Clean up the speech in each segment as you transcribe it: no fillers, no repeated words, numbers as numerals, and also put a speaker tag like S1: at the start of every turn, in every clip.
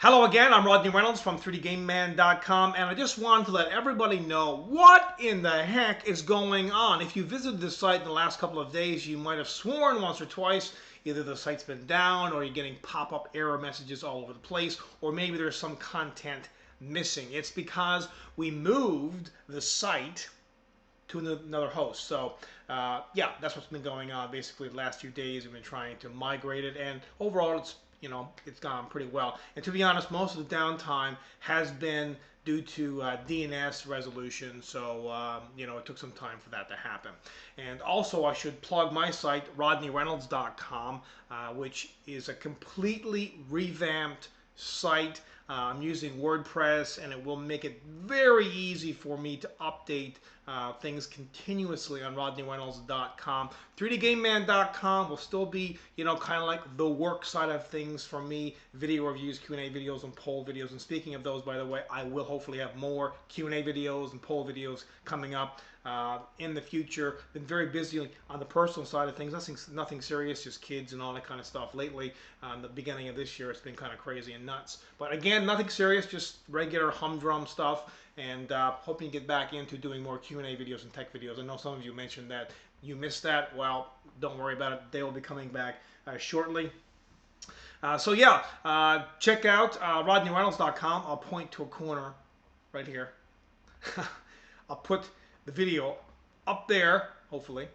S1: Hello again, I'm Rodney Reynolds from 3dGameMan.com, and I just wanted to let everybody know what in the heck is going on. If you visited the site in the last couple of days, you might have sworn once or twice either the site's been down or you're getting pop-up error messages all over the place, or maybe there's some content missing. It's because we moved the site to another host. So yeah, that's what's been going on. Basically, the last few days we've been trying to migrate it, and overall it's gone pretty well. And to be honest, most of the downtime has been due to DNS resolution, so it took some time for that to happen. And also, I should plug my site, rodneyreynolds.com, which is a completely revamped site. I'm using WordPress, and it will make it very easy for me to update things continuously on rodneyreynolds.com. 3dGameMan.com will still be, kind of like the work side of things for me. Video reviews, Q&A videos, and poll videos. And speaking of those, by the way, I will hopefully have more Q&A videos and poll videos coming up in the future. Been very busy on the personal side of things. Nothing serious, just kids and all that kind of stuff. Lately, the beginning of this year, it's been kind of crazy and nuts. But again, nothing serious, just regular humdrum stuff. And hoping to get back into doing more Q&A videos and tech videos. I know some of you mentioned that you missed that. Well, don't worry about it. They will be coming back shortly. So yeah, check out rodneyreynolds.com. I'll point to a corner right here. I'll put the video up there, hopefully.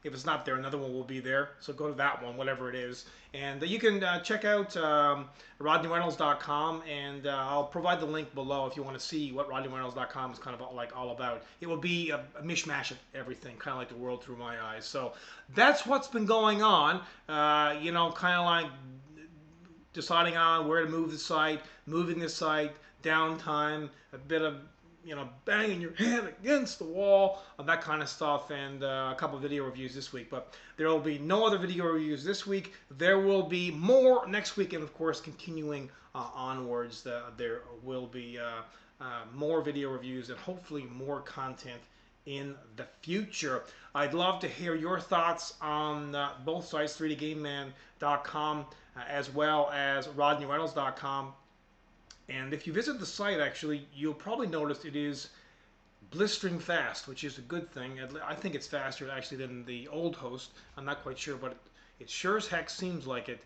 S1: If it's not there, another one will be there. So go to that one, whatever it is. And you can check out rodneyreynolds.com, and I'll provide the link below if you want to see what rodneyreynolds.com is kind of like all about. It will be a mishmash of everything, kind of like the world through my eyes. So that's what's been going on. Kind of like deciding on where to move the site, moving the site, downtime, a bit of banging your head against the wall, that kind of stuff, and a couple of video reviews this week. But there will be no other video reviews this week. There will be more next week, and of course, continuing onwards, there will be more video reviews and hopefully more content in the future. I'd love to hear your thoughts on both sites, 3dGameMan.com as well as rodneyreynolds.com. And if you visit the site, actually, you'll probably notice it is blistering fast, which is a good thing. I think it's faster, actually, than the old host. I'm not quite sure, but it sure as heck seems like it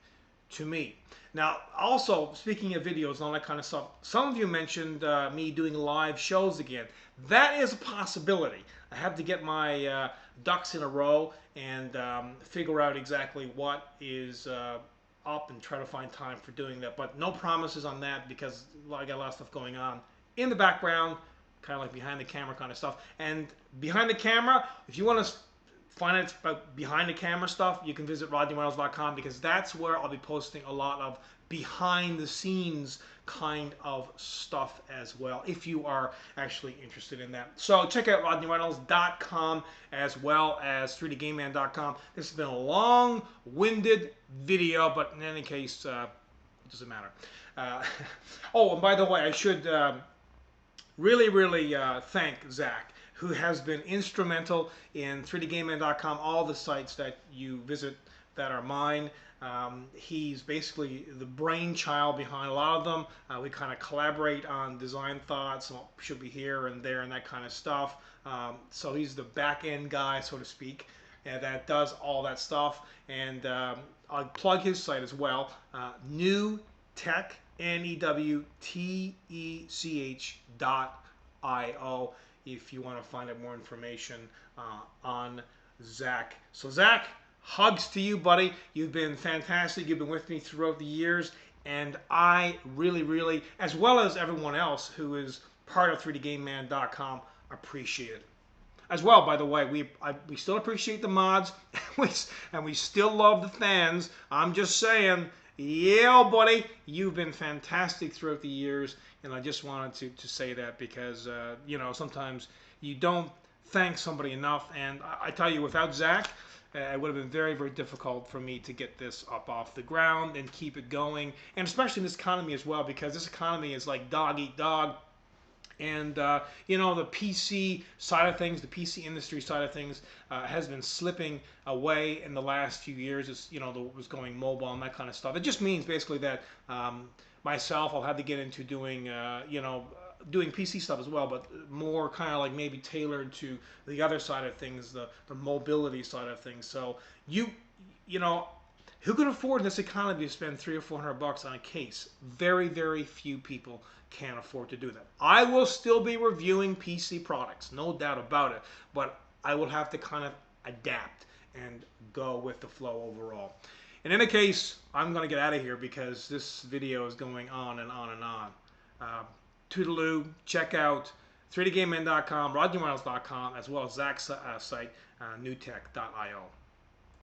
S1: to me. Now, also, speaking of videos and all that kind of stuff, some of you mentioned me doing live shows again. That is a possibility. I have to get my ducks in a row and figure out exactly what is up and try to find time for doing that, but no promises on that because I got a lot of stuff going on in the background, kind of like behind the camera kind of stuff. And behind the camera, if you want to find out about behind the camera stuff, you can visit rodneyreynolds.com, because that's where I'll be posting a lot of behind the scenes kind of stuff as well, if you are actually interested in that. So check out rodneyreynolds.com as well as 3dgameman.com. This has been a long-winded video, but in any case, it doesn't matter. Oh, and by the way, I should really thank Zach, who has been instrumental in 3dgameman.com, all the sites that you visit that are mine. He's basically the brainchild behind a lot of them. We kind of collaborate on design thoughts, and what should be here and there and that kind of stuff. So he's the back end guy, so to speak, that does all that stuff. And I'll plug his site as well, newtech, NEWTECH.io, if you want to find out more information on Zach. So Zach, hugs to you, buddy. You've been fantastic. You've been with me throughout the years, and I really, as well as everyone else who is part of 3dgameman.com, appreciate it. As well, by the way, we still appreciate the mods, and we still love the fans. I'm just saying, yeah, buddy, you've been fantastic throughout the years, and I just wanted to say that because, sometimes you don't thank somebody enough, and I tell you, without Zach, it would have been very difficult for me to get this up off the ground and keep it going, and especially in this economy as well, because this economy is like dog eat dog. And you know, the PC side of things, the PC industry side of things, has been slipping away in the last few years. It's, you know, was going mobile and that kind of stuff. It just means basically that myself, I'll have to get into doing you know, doing PC stuff as well, but more kind of like maybe tailored to the other side of things, the mobility side of things. So you know, who can afford in this economy to spend $300 or $400 on a case? Very, very few people can afford to do that. I will still be reviewing PC products, no doubt about it, but I will have to kind of adapt and go with the flow overall. In any case, I'm going to get out of here because this video is going on and on and on. Toodaloo, check out 3dGameMan.com, RodneyReynolds.com, as well as Zach's site, newtech.io.